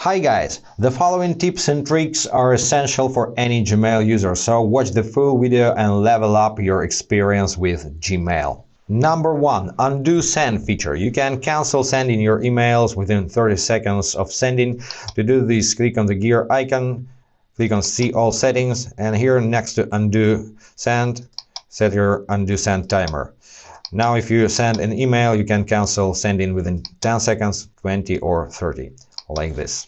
Hi guys, the following tips and tricks are essential for any Gmail user, so watch the full video and level up your experience with Gmail. Number 1. Undo send feature. You can cancel sending your emails within 30 seconds of sending. To do this, click on the gear icon, click on See All Settings, and here next to Undo Send, set your Undo Send timer. Now if you send an email, you can cancel sending within 10 seconds, 20 or 30. Like this.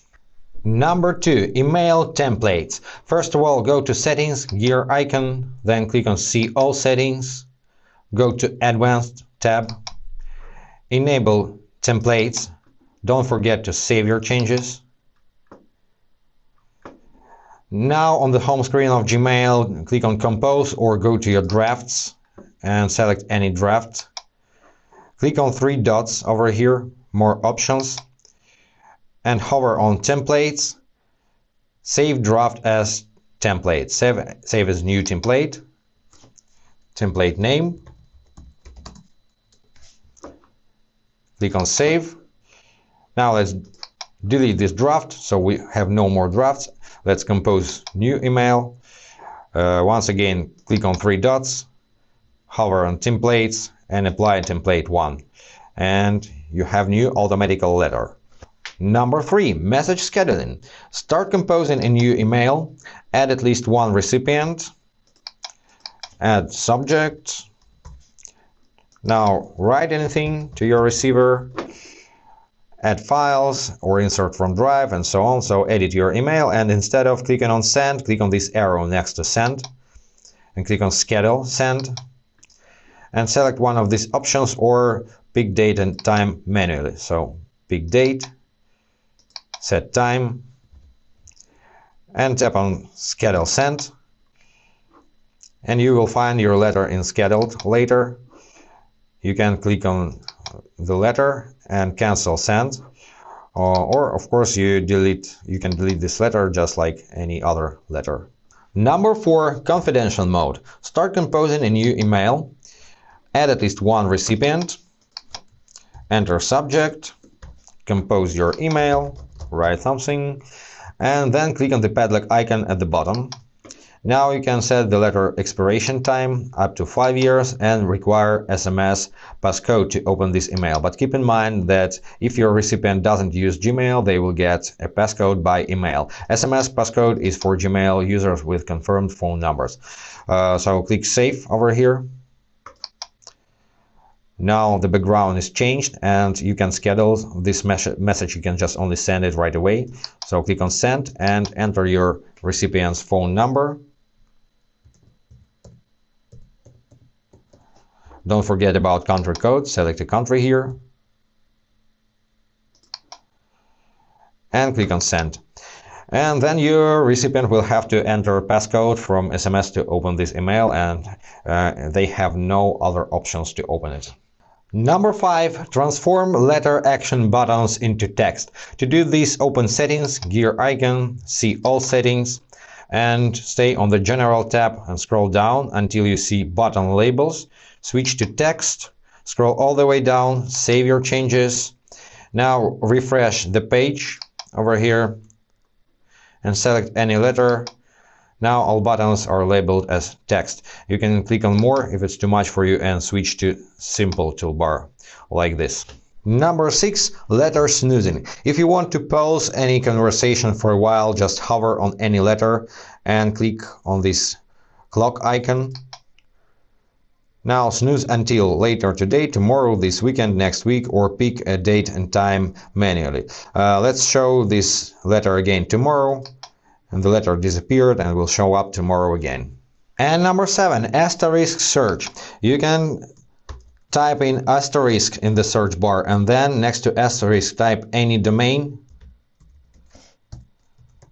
Number 2. Email templates. First of all, go to Settings, Gear icon, then click on See All Settings, go to Advanced tab, enable templates. Don't forget to save your changes. Now on the home screen of Gmail, click on Compose or go to your drafts and select any draft. Click on 3 dots over here, More Options, and hover on Templates. Save draft as template. Save as new template. Template name. Click on Save. Now let's delete this draft so we have no more drafts. Let's compose new email. Once again, click on 3 dots, hover on Templates and apply template 1. And you have new automatical letter. Number 3. Message scheduling. Start composing a new email. Add at least one recipient. Add subject. Now write anything to your receiver. Add files or insert from Drive and so on. So edit your email, and instead of clicking on Send, click on this arrow next to Send and click on Schedule Send and select one of these options or pick date and time manually. So pick date, set time, and tap on Schedule Send, and you will find your letter in Scheduled later. You can click on the letter and cancel send, or of course you can delete this letter just like any other letter. Number 4. Confidential mode. Start composing a new email. Add at least one recipient. Enter subject. Compose your email. Write something, and then click on the padlock icon at the bottom. Now you can set the letter expiration time up to 5 years and require SMS passcode to open this email. But keep in mind that if your recipient doesn't use Gmail, they will get a passcode by email. SMS passcode is for Gmail users with confirmed phone numbers. So click Save over here. Now the background is changed and you can schedule this message. You can just only send it right away. So click on Send and enter your recipient's phone number. Don't forget about country code. Select a country here and click on Send. And then your recipient will have to enter a passcode from SMS to open this email, and they have no other options to open it. Number 5. Transform letter action buttons into text. To do this, open Settings, Gear icon, See All Settings, and stay on the General tab and scroll down until you see Button Labels. Switch to Text, scroll all the way down, save your changes. Now refresh the page over here and select any letter. Now all buttons are labeled as text. You can click on More if it's too much for you and switch to Simple toolbar like this. Number 6. Letter snoozing. If you want to pause any conversation for a while, just hover on any letter and click on this clock icon. Now snooze until later today, tomorrow, this weekend, next week, or pick a date and time manually. Let's show this letter again tomorrow. And the letter disappeared and will show up tomorrow again. And number 7. Asterisk search. You can type in asterisk in the search bar and then next to asterisk type any domain.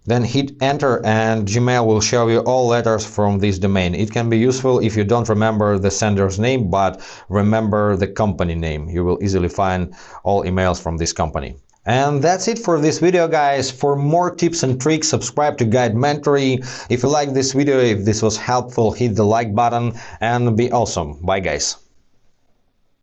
Then hit enter and Gmail will show you all letters from this domain. It can be useful if you don't remember the sender's name but remember the company name. You will easily find all emails from this company. And that's it for this video, guys. For more tips and tricks, subscribe to Guide Mentory. If you like this video, if this was helpful, hit the like button and be awesome. Bye, guys.